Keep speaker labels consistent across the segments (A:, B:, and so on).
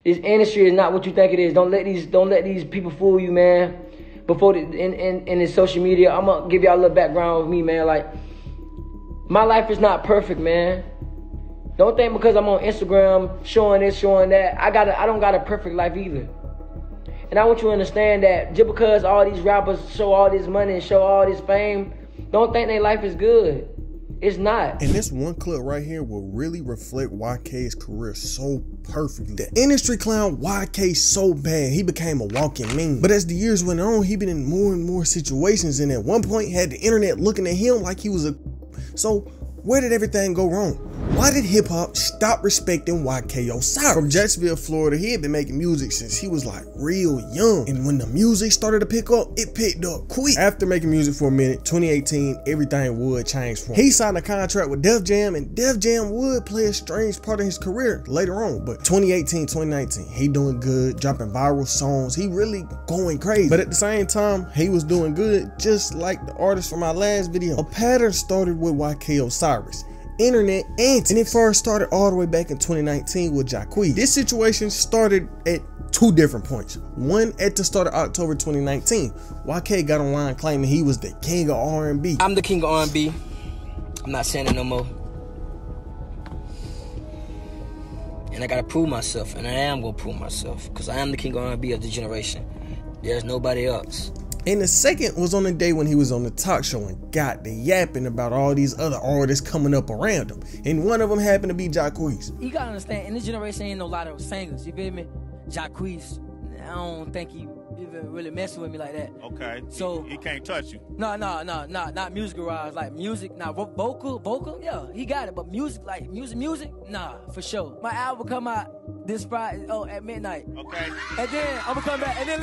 A: This industry is not what you think it is. Don't let these people fool you, man. Before in this social media, I'm gonna give y'all a little background of me, man. Like, my life is not perfect, man. Don't think because I'm on Instagram showing this, showing that, I don't got a perfect life either. And I want you to understand that just because all these rappers show all this money and show all this fame, don't think their life is good. It's not.
B: And this one clip right here will really reflect YK's career so perfectly. The industry clown YK so bad, he became a walking meme. But as the years went on, he been in more and more situations, and at one point had the internet looking at him like he was a... So where did everything go wrong? Why did hip hop stop respecting YK Osiris? From Jacksonville, Florida, he had been making music since he was like real young. And when the music started to pick up, it picked up quick. After making music for a minute, 2018, everything would change for him. He signed a contract with Def Jam, and Def Jam would play a strange part of his career later on. But 2018, 2019, he doing good, dropping viral songs. He really going crazy. But at the same time, he was doing good, just like the artist from my last video. A pattern started with YK Osiris. Internet antics. And it first started all the way back in 2019 with Jacquees. This situation started at two different points. One, at the start of October 2019, YK got online claiming he was the king of R&B.
A: I'm the king of R&B. I'm not saying it no more. And I gotta prove myself, and I am gonna prove myself, because I am the king of R&B of the generation. There's nobody else.
B: And the second was on the day when he was on the talk show and got the yapping about all these other artists coming up around him. And one of them happened to be Jacquees.
A: You gotta understand, in this generation ain't no lot of singers, you feel me? Jacquees, I don't think he even really messing with me like that.
C: Okay.
A: So
C: he can't touch you.
A: No, not musical wise. Like music, vocal, yeah, he got it. But music, like music, nah, for sure. My album come out this Friday, at midnight.
C: Okay.
A: And then I'm gonna come back, and then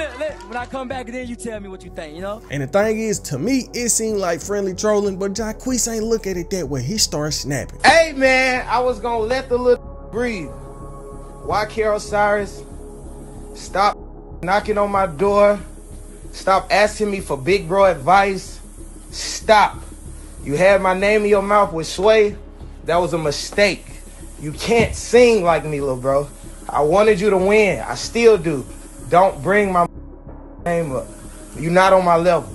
A: when I come back, then you tell me what you think, you know?
B: And the thing is, to me, it seemed like friendly trolling, but Jacquees ain't look at it that way. He started snapping.
D: Hey man, I was gonna let the little breathe. YK Osiris, stop knocking on my door. Stop asking me for big bro advice. Stop. You had my name in your mouth with Sway. That was a mistake. You can't sing like me, little bro. I wanted you to win. I still do. Don't bring my name up. You're not on my level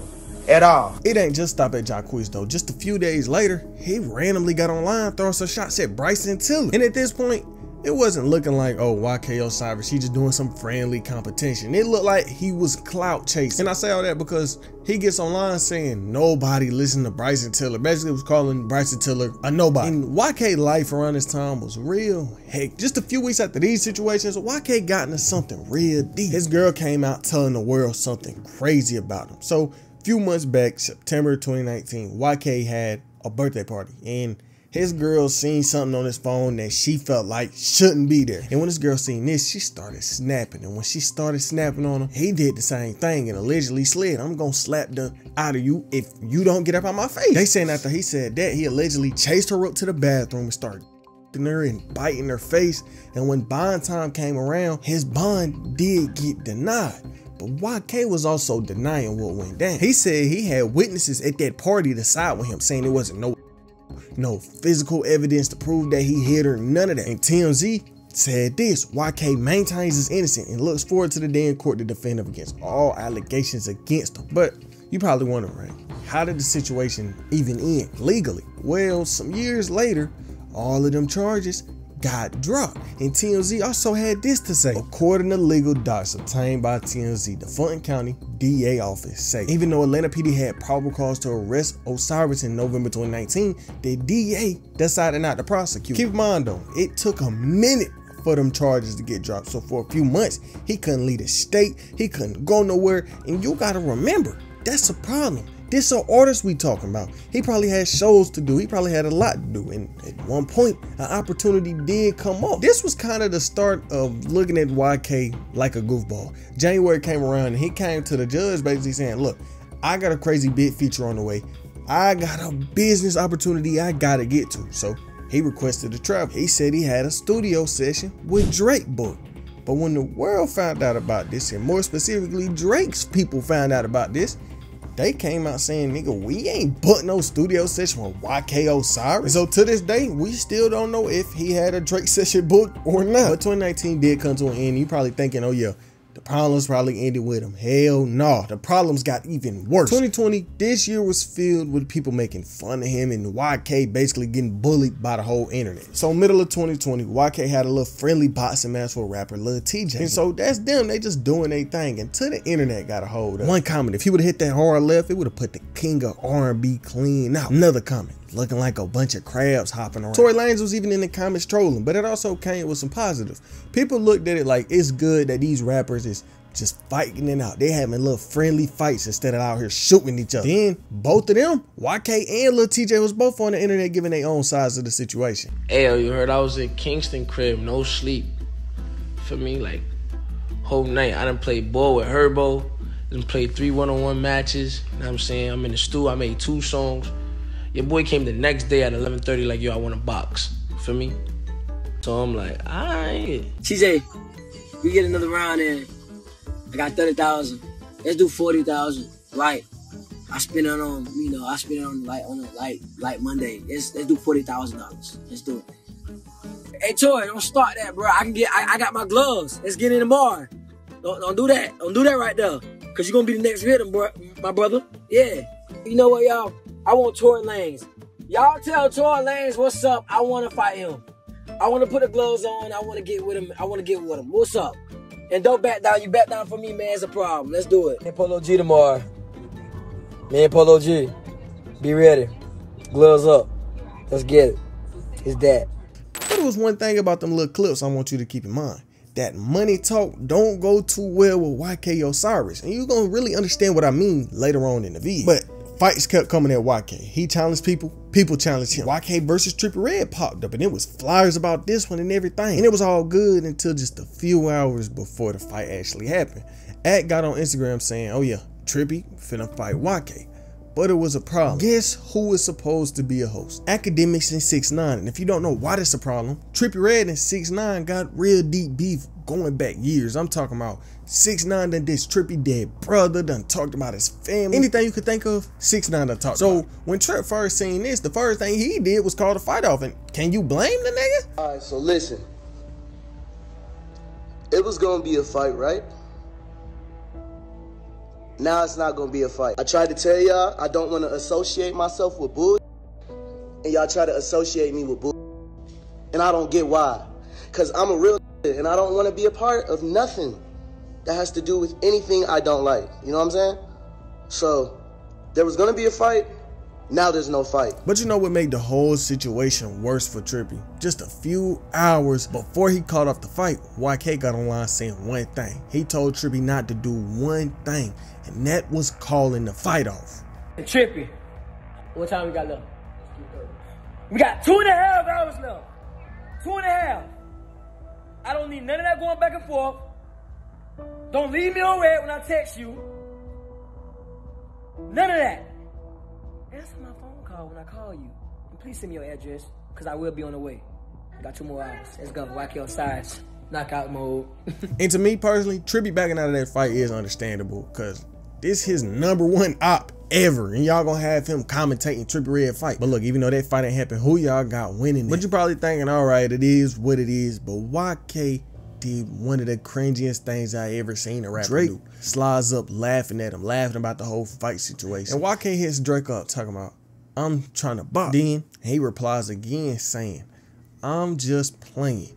D: at all.
B: It ain't just stop at Jacquees though. Just a few days later, he randomly got online throwing some shots at Bryson Tiller. And at this point, it wasn't looking like, oh, YK Osiris, he just doing some friendly competition. It looked like he was clout chasing. And I say all that because he gets online saying nobody listened to Bryson Tiller. Basically, was calling Bryson Tiller a nobody. And YK life around this time was real heck. Just a few weeks after these situations, YK got into something real deep. His girl came out telling the world something crazy about him. So a few months back, September 2019, YK had a birthday party, and his girl seen something on his phone that she felt like shouldn't be there. And when this girl seen this, she started snapping. And when she started snapping on him, he did the same thing and allegedly slid, "I'm gonna slap the out of you if you don't get up on my face." They saying after he said that, he allegedly chased her up to the bathroom and started her and biting her face. And when bond time came around, his bond did get denied. But YK was also denying what went down. He said he had witnesses at that party to side with him, saying it wasn't no physical evidence to prove that he hit her, none of that. And TMZ said this: YK maintains his innocence and looks forward to the day in court to defend him against all allegations against him. But you probably wondering, how did the situation even end legally? Well, some years later, all of them charges got dropped. And TMZ also had this to say: according to legal docs obtained by TMZ, the Fulton County DA office say, even though Atlanta PD had probable cause to arrest Osiris in November 2019, the DA decided not to prosecute. Keep in mind though, it took a minute for them charges to get dropped. So for a few months, he couldn't leave the state, he couldn't go nowhere. And you gotta remember, that's a problem. This are artists we talking about. He probably had shows to do. He probably had a lot to do. And at one point, an opportunity did come up. This was kind of the start of looking at YK like a goofball. January came around and he came to the judge basically saying, look, I got a crazy big feature on the way. I got a business opportunity I gotta get to. So he requested a travel. He said he had a studio session with Drake booked. But when the world found out about this, and more specifically Drake's people found out about this, they came out saying, nigga, we ain't booked no studio session with YK Osiris. So to this day, we still don't know if he had a Drake session booked or not. But 2019 did come to an end. You probably thinking, oh yeah, the problems probably ended with him. Hell no, the problems got even worse. 2020, this year was filled with people making fun of him and YK basically getting bullied by the whole internet. So middle of 2020, YK had a little friendly boxing match with rapper Lil TJ. And so that's them, they just doing their thing until the internet got a hold of it. One comment, if he would have hit that hard left, it would have put the king of R&B clean out. Another comment, looking like a bunch of crabs hopping around. Tory Lanez was even in the comments trolling, but it also came with some positives. People looked at it like it's good that these rappers is just fighting it out. They having little friendly fights instead of out here shooting each other. Then both of them, YK and Lil TJ, was both on the internet giving their own sides of the situation.
C: Hey, you heard I was in Kingston crib, no sleep. For me, like, whole night. I done played ball with Herbo. Done played 3 one-on-one matches. You know what I'm saying? I'm in the studio. I made 2 songs. Your boy came the next day at 11:30 like, yo, I want a box. For me? So I'm like, alright.
A: CJ, we get another round in. I got 30,000. Let's do 40,000. Right. I spend it on, you know, I spend it on like Monday. Let's do $40,000. Let's do it. Hey Toy, don't start that, bro. I got my gloves. Let's get in tomorrow. Don't do that. Don't do that right there. Cause you're gonna be the next victim, bro, my brother. Yeah. You know what, y'all? I want Tory Lanez. Y'all tell Tory Lanez what's up. I wanna fight him. I wanna put the gloves on. I wanna get with him. I wanna get with him. What's up? And don't back down. You back down for me, man. It's a problem. Let's do it. Me and Polo G tomorrow. Me and Polo G. Be ready. Gloves up. Let's get it. It's that.
B: But there was one thing about them little clips I want you to keep in mind. That money talk don't go too well with YK Osiris. And you're going to really understand what I mean later on in the video. But fights kept coming at YK. He challenged people. People challenged him. YK versus Trippie Redd popped up, and it was flyers about this one and everything. And it was all good until just a few hours before the fight actually happened. At got on Instagram saying, oh yeah, Trippie finna fight YK. But it was a problem. Guess who was supposed to be a host? Academics and 6ix9ine. And if you don't know why that's a problem, Trippie Redd and 6ix9ine got real deep beef going back years. I'm talking about 6ix9ine done dissed Trippie dead brother, done talked about his family. Anything you could think of, 6ix9ine done talked about. So when Trip first seen this, the first thing he did was call the fight off. And can you blame the nigga?
E: Alright, so listen. It was gonna be a fight, right? Now it's not gonna be a fight. I tried to tell y'all I don't want to associate myself with bull, and y'all try to associate me with bull, and I don't get why. Cause I'm a real and I don't want to be a part of nothing that has to do with anything I don't like. You know what I'm saying? So there was gonna be a fight. Now there's no fight.
B: But you know what made the whole situation worse for Trippie? Just a few hours before he called off the fight, YK got online saying one thing. He told Trippie not to do one thing, and that was calling the fight off.
A: Trippie, what time we got left? We got 2.5 hours left. 2.5. I don't need none of that going back and forth. Don't leave me on red when I text you. None of that. Answer my phone call when I call you. And please send me your address, because I will be on the way. I got 2 more hours. Let's go. YK Osiris. Knockout mode.
B: And to me personally, Trippie backing out of that fight is understandable, because this his #1 op ever. And y'all gonna have him commentating Trippie Redd fight. But look, even though that fight ain't happened, who y'all got winning? But you probably thinking, all right, it is what it is. But YK did one of the cringiest things I ever seen a rapper do. Slides up laughing at him, laughing about the whole fight situation. And YK hits Drake up talking about, I'm trying to box. Then he replies again saying, I'm just playing.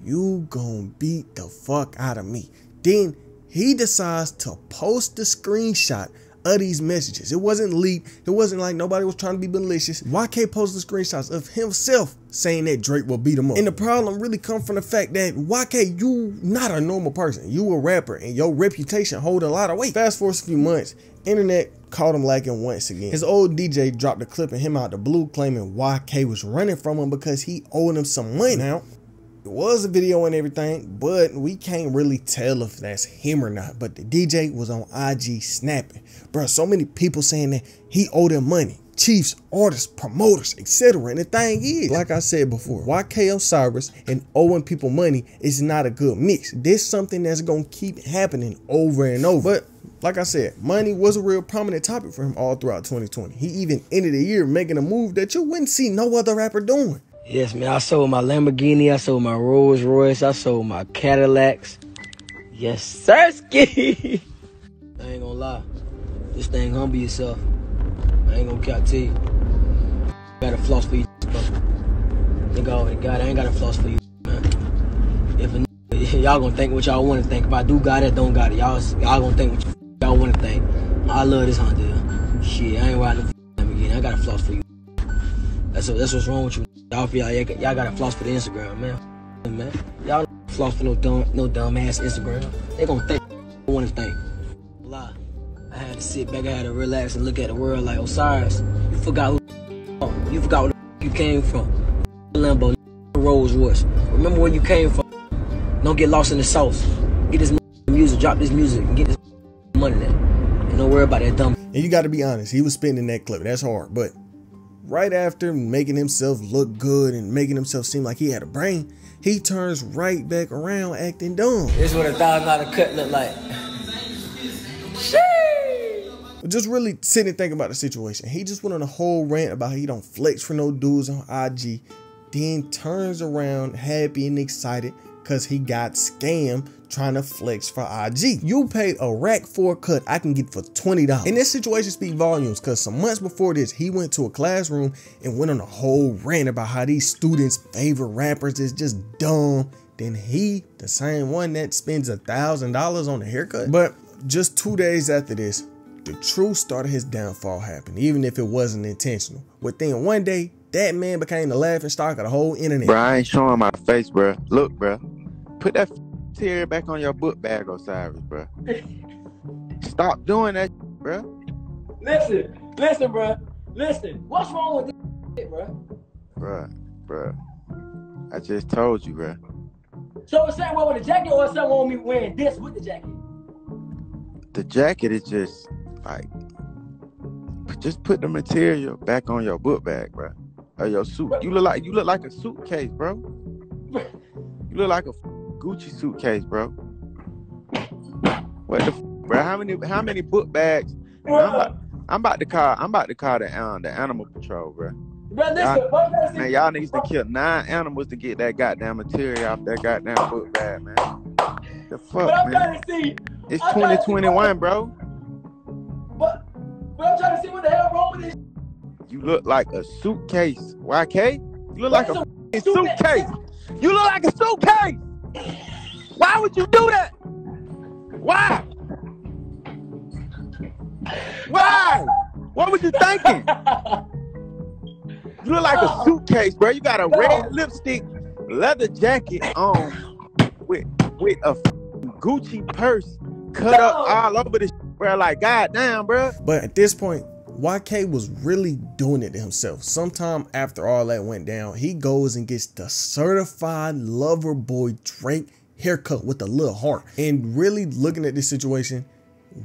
B: You gonna beat the fuck out of me. Then he decides to post the screenshot of these messages. It wasn't leaked. It wasn't like nobody was trying to be malicious. YK posted screenshots of himself saying that Drake will beat him up. And the problem really comes from the fact that YK, you not a normal person. You a rapper and your reputation hold a lot of weight. Fast forward a few months, internet caught him lacking once again. His old DJ dropped a clip of him out the blue claiming YK was running from him because he owed him some money. Now, It was a video and everything, but we can't really tell if that's him or not. But the DJ was on IG snapping. Bro, so many people saying that he owed them money. Chiefs, artists, promoters, etc. And the thing is, like I said before, YK Osiris and owing people money is not a good mix. This is something that's going to keep happening over and over. But like I said, money was a real prominent topic for him all throughout 2020. He even ended the year making a move that you wouldn't see no other rapper doing.
A: Yes, man, I sold my Lamborghini, I sold my Rolls Royce, I sold my Cadillacs. Yes, sirski. I ain't gonna lie. This thing humble yourself. I ain't gonna cap to you. Gotta floss for you, bro. Nigga, oh God, I ain't gotta floss for you, man. If y'all gonna think what y'all wanna think. If I do got it, don't got it. Y'all gonna think what y'all wanna think. I love this Honda. Shit, I ain't riding the Lamborghini. I gotta floss for you. That's what's wrong with you. Y'all gotta floss for the Instagram, man. Y'all don't floss for no dumb ass Instagram. They gonna think what wanna think. Lie. I had to sit back, I had to relax and look at the world like, Osiris, you forgot who you forgot where the you came from. Lambo, Rolls Royce. Remember where you came from. Don't get lost in the sauce. Get this music, drop this music, and get this money there. And don't worry about that dumb.
B: And you gotta be honest, he was spitting in that clip. That's hard. But right after making himself look good and making himself seem like he had a brain, he turns right back around acting dumb.
A: This is what $1,000 cut look like.
B: Just really sit and think about the situation. He just went on a whole rant about how he don't flex for no dudes on IG, then turns around happy and excited because he got scammed trying to flex for IG. You paid a rack for a cut I can get for $20. And this situation speaks volumes because some months before this, he went to a classroom and went on a whole rant about how these students' favorite rappers is just dumb. Then he, the same one that spends $1,000 on a haircut. But just 2 days after this, the truth started his downfall happening, even if it wasn't intentional. Within one day, that man became the laughing stock of the whole internet.
F: Bro, I ain't showing my face, bro. Look, bro. Put that tear back on your book bag, Osiris, bro. Stop doing that, bro.
A: Listen, bro. Listen. What's wrong with this shit, bro?
F: Bro. I just told you, bro.
A: So it's something wrong with the jacket or something wrong with me wearing this with the jacket?
F: The jacket is just like, just put the material back on your book bag, bro. Or your suit. You look like a suitcase, bro. You look like a Gucci suitcase, bro. What the bro? How many book bags? I'm about to call the animal patrol, bro.
A: Bro, listen,
F: man, y'all niggas to kill 9 animals to get that goddamn material off that goddamn book bag, man. The fuck, man? It's 2021, bro.
A: But I'm trying to see what the hell wrong with this.
F: You look like a suitcase, YK. You look like a suitcase. You look like a suitcase. Why would you do that? Why? Why? What was you thinking? You look like a suitcase, bro. You got a red lipstick, leather jacket on with a Gucci purse cut up all over this, bro. Like, goddamn, bro.
B: But at this point, YK was really doing it to himself. Sometime after all that went down, he goes and gets the certified lover boy Drake haircut with a little heart. And really looking at this situation,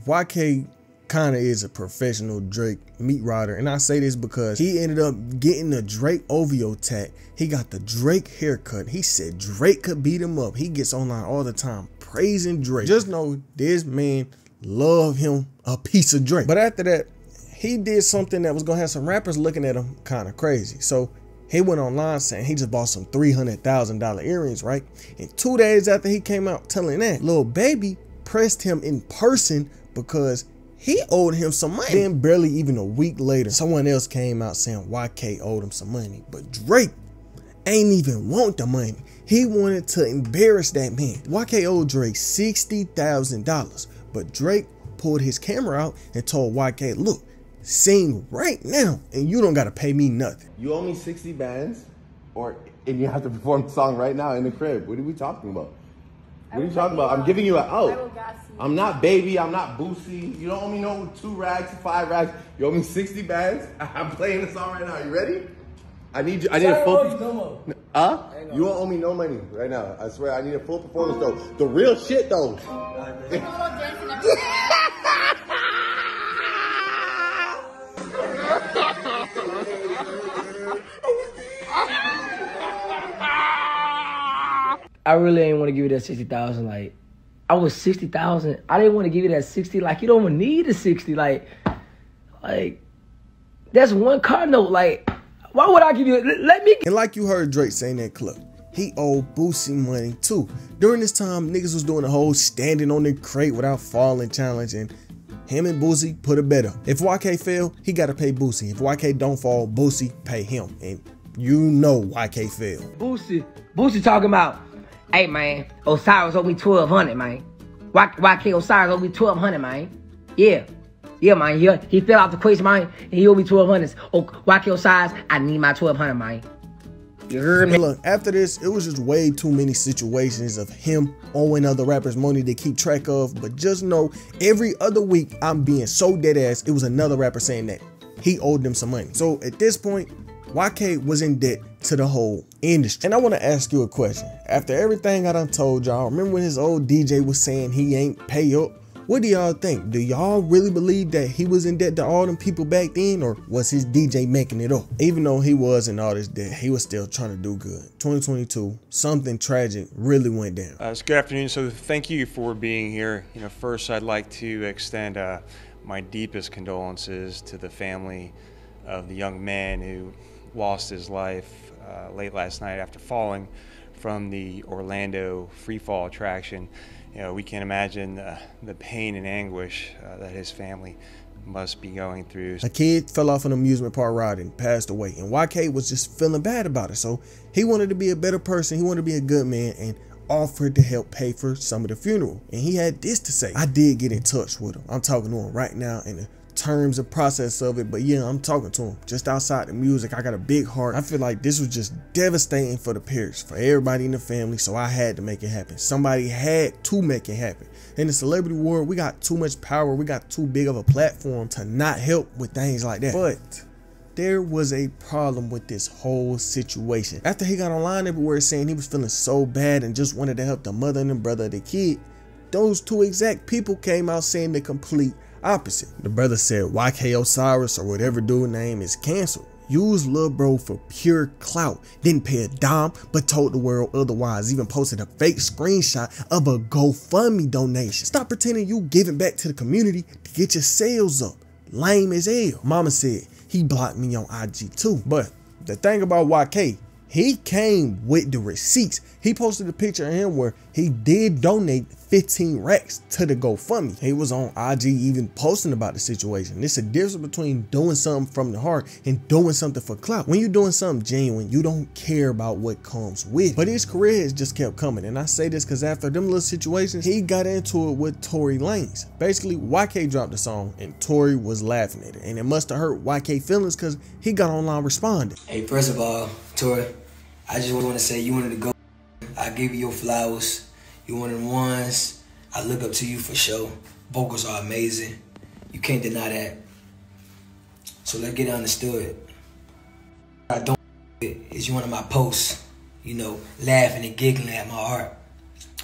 B: YK kind of is a professional Drake meat rider. And I say this because he ended up getting the Drake OVO tag. He got the Drake haircut. He said Drake could beat him up. He gets online all the time praising Drake. Just know this man love him a piece of Drake. But after that, he did something that was gonna have some rappers looking at him kind of crazy. So he went online saying he just bought some $300,000 earrings, right? And 2 days after he came out telling that, Lil Baby pressed him in person because he owed him some money. Then barely even a week later, someone else came out saying YK owed him some money. But Drake ain't even want the money. He wanted to embarrass that man. YK owed Drake $60,000, but Drake pulled his camera out and told YK, look, sing right now and you don't gotta pay me nothing.
G: You owe me 60 bands and you have to perform the song right now in the crib. What are we talking about? What are you talking about? I'm giving you an out. I'm not Baby, I'm not Boosie. You don't owe me no 2 rags, 5 rags. You owe me 60 bands. I'm playing the song right now. You ready? I need a focus. Huh? You won't owe me no money right now. I swear, I need a full performance though. The real shit though.
A: I really ain't want to give you that 60,000. Like, I was 60,000. I didn't want to give you that 60. Like, you don't even need the 60. Like, that's one car note. Like, why would I give you? Let me.
B: And like you heard Drake saying that clip, he owed Boosie money too. During this time, niggas was doing the whole standing on the crate without falling challenge, and him and Boosie put a bet up. If YK fail, he gotta pay Boosie. If YK don't fall, Boosie pay him. And you know YK failed.
A: Boosie talking about, hey man, Osiris owe me 1,200, man. YK Osiris owe me 1,200, man. Yeah, man. He fell off the equation, man, and he owe me 1,200. Oh, YK Osiris, I need my 1,200, man. You heard me?
B: Look, after this, it was just way too many situations of him owing other rappers money to keep track of. But just know, every other week, I'm being so dead ass, it was another rapper saying that he owed them some money. So at this point, YK was in debt to the whole industry. And I want to ask you a question. After everything I done told y'all, remember when his old DJ was saying he ain't pay up? What do y'all think? Do y'all really believe that he was in debt to all them people back then, or was his DJ making it up? Even though he was in all this debt, he was still trying to do good. 2022, something tragic really went down.
H: Good afternoon. So thank you for being here. First I'd like to extend my deepest condolences to the family of the young man who lost his life late last night after falling from the Orlando free fall attraction. We can't imagine the pain and anguish that his family must be going through.
B: A kid fell off an amusement park ride and passed away, and YK was just feeling bad about it. So he wanted to be a better person. He wanted to be a good man and offered to help pay for some of the funeral. And he had this to say. I did get in touch with him. I'm talking to him right now in the terms and process of it, but yeah, I'm talking to him just outside the music. I got a big heart. I feel like this was just devastating for the parents, for everybody in the family, so I had to make it happen. Somebody had to make it happen. In the celebrity world, we got too much power. We got too big of a platform to not help with things like that. But there was a problem with this whole situation. After he got online everywhere saying he was feeling so bad and just wanted to help the mother and the brother of the kid, those two exact people came out saying the complete opposite. The brother said YK Osiris or whatever dude name is canceled. Used lil bro for pure clout. Didn't pay a dime, but told the world otherwise. Even posted a fake screenshot of a GoFundMe donation. Stop pretending you giving back to the community to get your sales up. Lame as hell. Mama said he blocked me on IG too. But the thing about YK, he came with the receipts. He posted a picture of him where he did donate 15 racks to the GoFundMe. He was on IG even posting about the situation. It's a difference between doing something from the heart and doing something for clout. When you're doing something genuine, you don't care about what comes with. But his career has just kept coming. And I say this because after them little situations, he got into it with Tory Lanez. Basically, YK dropped the song and Tory was laughing at it. And it must have hurt YK feelings because he got online responding.
I: Hey, first of all, Tory, I just want to say you wanted to go. I give you your flowers. You one of the ones. I look up to you for sure. Vocals are amazing. You can't deny that. So let's get understood. I don't is you one of my posts, laughing and giggling at my art.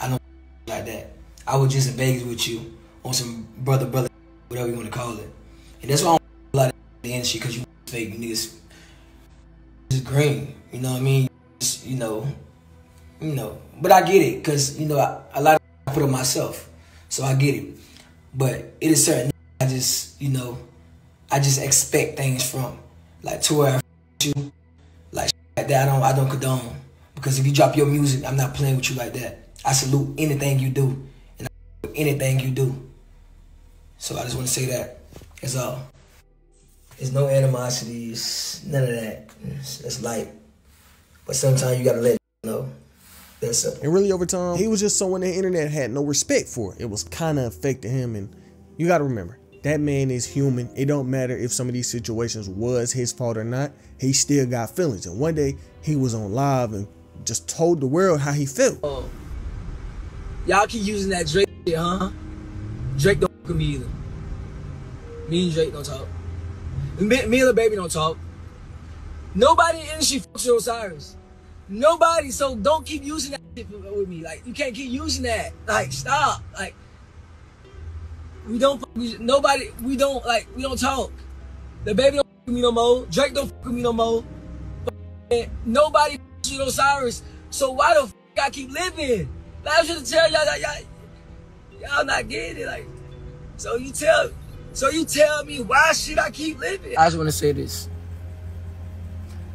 I: I don't like that. I was just in Vegas with you on some brother, whatever you want to call it. And that's why I don't a lot of the industry, because you fake niggas. It's green, you know what I mean? But I get it, because, a lot of I put on myself, so I get it. But it is certain, I just expect things from, like, to where I you, like that, I don't condone. Because if you drop your music, I'm not playing with you like that. I salute anything you do, and anything you do. So I just want to say that, that's all. There's no animosity, it's none of that. It's light. But sometimes you gotta let it know. That's simple.
B: And really over time, he was just someone the internet had no respect for. It was kind of affecting him, and you gotta remember, that man is human. It don't matter if some of these situations was his fault or not. He still got feelings. And one day, he was on live and just told the world how he felt.
I: Y'all keep using that Drake shit, huh? Drake don't fuck with me either. Me and Drake don't talk. Me and the baby don't talk. Nobody in the industry fucks with Osiris. Nobody, so don't keep using that shit with me. Like, you can't keep using that. Like, stop. Like, we don't talk. The baby don't fuck with me no more. Drake don't fuck with me no more. Nobody fucks with Osiris. So why the fuck I keep living? Like, I should tell y'all not getting it. Like, so you tell me why should I keep living? I just want to say this.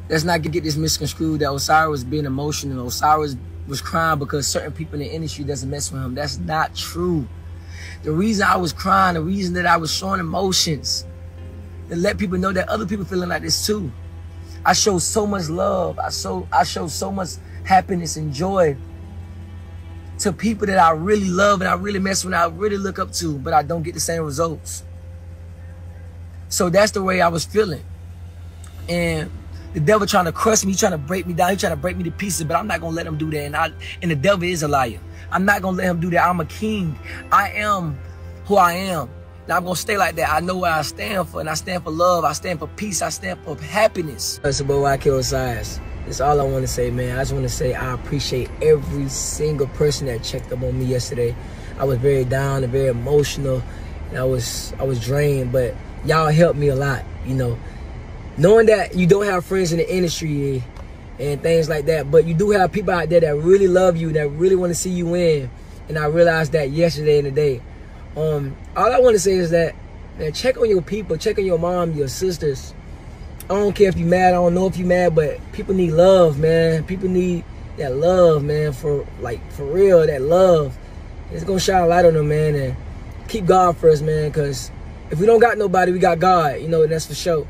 I: Let's not get this misconstrued that Osiris was being emotional. Osiris was crying because certain people in the industry doesn't mess with him. That's not true. The reason I was crying, the reason that I was showing emotions, to let people know that other people feeling like this too. I show so much love. I show so much happiness and joy to people that I really love and I really mess with and I really look up to, but I don't get the same results. So that's the way I was feeling. And the devil trying to crush me, trying to break me down, he trying to break me to pieces, but I'm not gonna let him do that. And the devil is a liar. I'm not gonna let him do that. I'm a king. I am who I am. Now I'm gonna stay like that. I know what I stand for, and I stand for love. I stand for peace. I stand for happiness. It's about YK Osiris. That's all I want to say, man. I just want to say I appreciate every single person that checked up on me yesterday. I was very down and very emotional, and I was drained, but y'all helped me a lot, you know. Knowing that you don't have friends in the industry and things like that, but you do have people out there that really love you, that really want to see you win. And I realized that yesterday and today. All I want to say is that, man, check on your people, check on your mom, your sisters. I don't care if you're mad, I don't know if you're mad, but people need love, man. People need that love, man, for real, that love. It's gonna shine a light on them, man, and keep God first, man, because if we don't got nobody, we got God, you know, and that's for sure.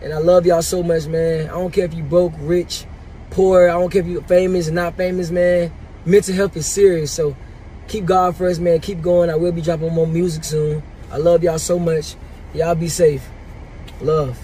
I: And I love y'all so much, man. I don't care if you broke, rich, poor. I don't care if you famous or not famous, man. Mental health is serious, so keep God first, man. Keep going. I will be dropping more music soon. I love y'all so much. Y'all be safe. Love.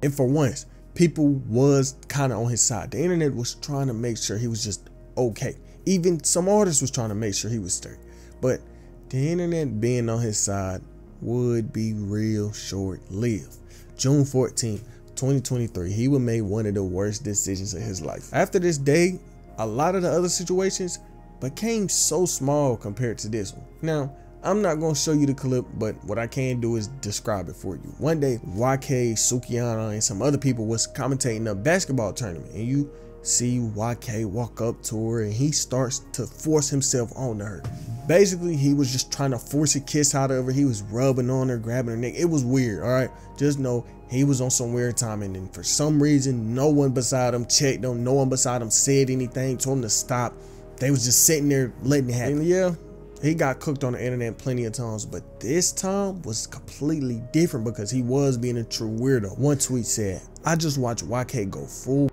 B: And for once, people was kind of on his side. The internet was trying to make sure he was just okay. Even some artists was trying to make sure he was straight. But the internet being on his side would be real short-lived. June 14, 2023, he would make one of the worst decisions of his life. After this day, a lot of the other situations became so small compared to this one. Now, I'm not going to show you the clip, but what I can do is describe it for you. One day, YK, Sukiana, and some other people was commentating a basketball tournament, and you see YK walk up to her, and he starts to force himself on her. Basically, he was just trying to force a kiss out of her. He was rubbing on her, grabbing her neck. It was weird, all right? Just know he was on some weird timing, and for some reason, no one beside him checked him. No one beside him said anything, told him to stop. They was just sitting there letting it happen. And yeah, he got cooked on the internet plenty of times, but this time was completely different because he was being a true weirdo. One tweet said, "I just watched YK go full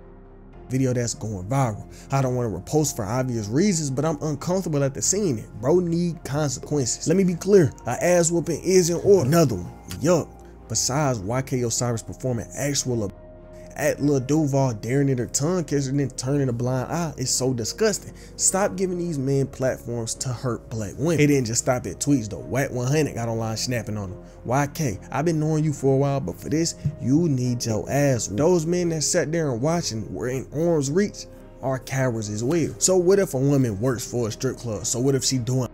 B: video that's going viral. I don't want to repost for obvious reasons, but I'm uncomfortable after seeing it. Bro need consequences. Let me be clear, an ass whooping is in order." Another one, yup. Besides YK Osiris performing actual at Lil Duval daring at her tongue kisser and then turning a blind eye is so disgusting. Stop giving these men platforms to hurt black women. It didn't just stop at tweets though. Wack 100 got online snapping on him. YK, I've been knowing you for a while, but for this, you need your ass. Those men that sat there and watching were in arm's reach are cowards as well. So what if a woman works for a strip club? So what if she doing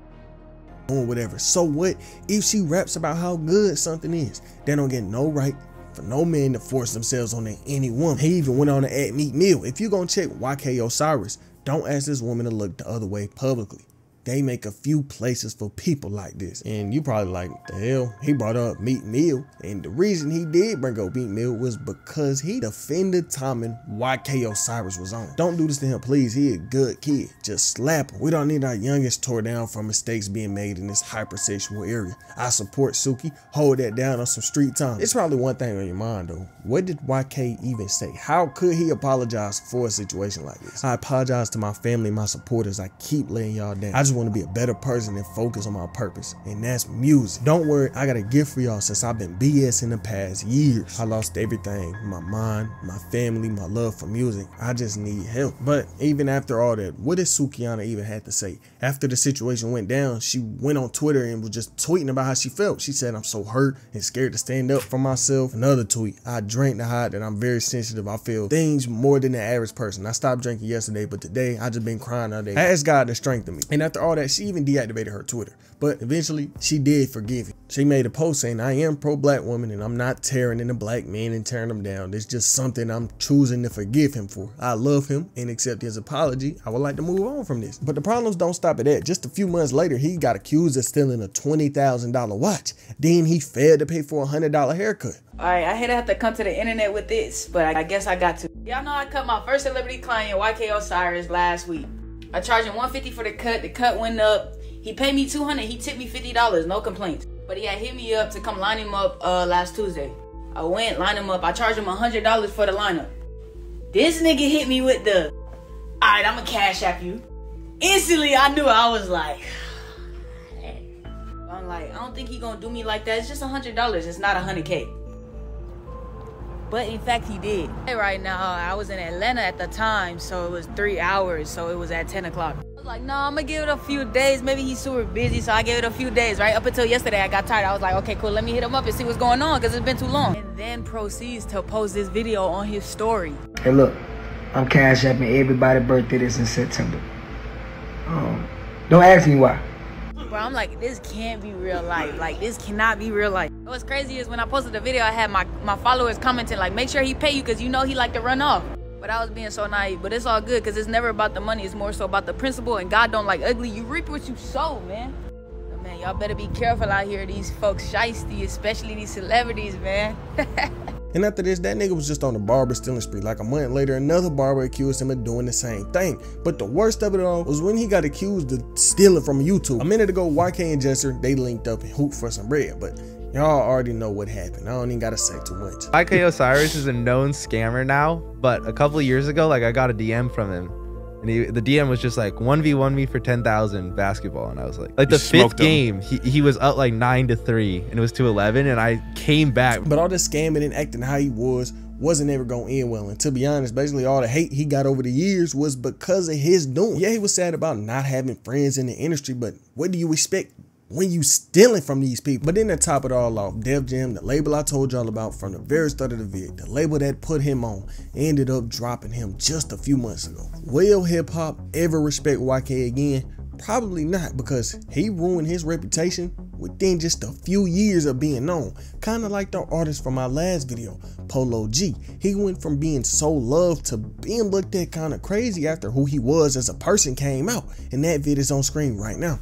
B: whatever? So what if she raps about how good something is? They don't get no right for no men to force themselves on any woman. He even went on to add Meek Mill. If you gonna check YK Osiris, don't ask this woman to look the other way publicly. They make a few places for people like this. And you probably like, the hell? He brought up Meek Mill. And the reason he did bring up Meek Mill was because he defended timing YK Osiris was on. Don't do this to him, please. He a good kid. Just slap him. We don't need our youngest tore down for mistakes being made in this hypersexual area. I support Suki. Hold that down on some street time. It's probably one thing on your mind though. What did YK even say? How could he apologize for a situation like this? I apologize to my family, my supporters. I keep laying y'all down. I just want to be a better person and focus on my purpose, and that's music. Don't worry, I got a gift for y'all since I've been BS in the past years. I lost everything, my mind, my family, my love for music. I just need help. But even after all that, what did Sukihana even have to say? After the situation went down, she went on Twitter and was just tweeting about how she felt. She said, I'm so hurt and scared to stand up for myself. Another tweet, I drank to hide that I'm very sensitive. I feel things more than the average person. I stopped drinking yesterday, but today I just been crying all day. I asked God to strengthen me. And after all that, she even deactivated her Twitter. But eventually, she did forgive him. She made a post saying, I am pro-black woman and I'm not tearing into black men and tearing them down. It's just something I'm choosing to forgive him for. I love him and accept his apology. I would like to move on from this. But the problems don't stop at that. Just a few months later, he got accused of stealing a $20,000 watch. Then he failed to pay for a $100 haircut.
J: Alright, I had to have to come to the internet with this, but I guess I got to. Y'all know I cut my first celebrity client, YK Osiris, last week. I charged him $150 for the cut. The cut went up. He paid me $200. He tipped me $50. No complaints. But he had hit me up to come line him up last Tuesday. I went, line him up. I charged him $100 for the lineup. This nigga hit me with the, alright, I'ma cash app you. Instantly, I knew it. I was like, I don't think he gonna do me like that. It's just $100. It's not $100K. But in fact, he did. Right now, I was in Atlanta at the time, so it was 3 hours. So it was at 10 o'clock. I was like, no, I'm gonna give it a few days. Maybe he's super busy, so I gave it a few days, right? Up until yesterday, I got tired. I was like, okay, cool. Let me hit him up and see what's going on, because it's been too long. And then proceeds to post this video on his story.
I: Hey, look, I'm cash apping everybody's birthday this in September. Don't ask me why.
J: Bro, I'm like, this can't be real life. Like, this cannot be real life. What's crazy is when I posted the video, I had my followers commenting, like, make sure he pay you because you know he like to run off. But I was being so naive. But it's all good because it's never about the money. It's more so about the principle. And God don't like ugly. You reap what you sow, man. But man, y'all better be careful out here. These folks shiesty, especially these celebrities, man.
B: And after this, that nigga was just on a barber stealing spree. Like a month later, another barber accused him of doing the same thing. But the worst of it all was when he got accused of stealing from YouTube. A minute ago, YK and Jester, they linked up and hooped for some bread. But y'all already know what happened. I don't even gotta say too much.
K: YK Osiris is a known scammer now, but a couple of years ago, like I got a DM from him. And the DM was just like 1v1 me for 10,000 basketball, and I was like the fifth game he was up like 9-3 and it was to 11, and I came back.
B: But all this scamming and acting how he wasn't ever gonna end well. And to be honest, basically all the hate he got over the years was because of his doing. Yeah, he was sad about not having friends in the industry, but what do you expect when you stealing from these people? But then to top it all off, Def Jam, the label I told y'all about from the very start of the vid, the label that put him on, ended up dropping him just a few months ago. Will hip hop ever respect YK again? Probably not, because he ruined his reputation within just a few years of being known. Kind of like the artist from my last video, Polo G. He went from being so loved to being looked at kind of crazy after who he was as a person came out. And that vid is on screen right now.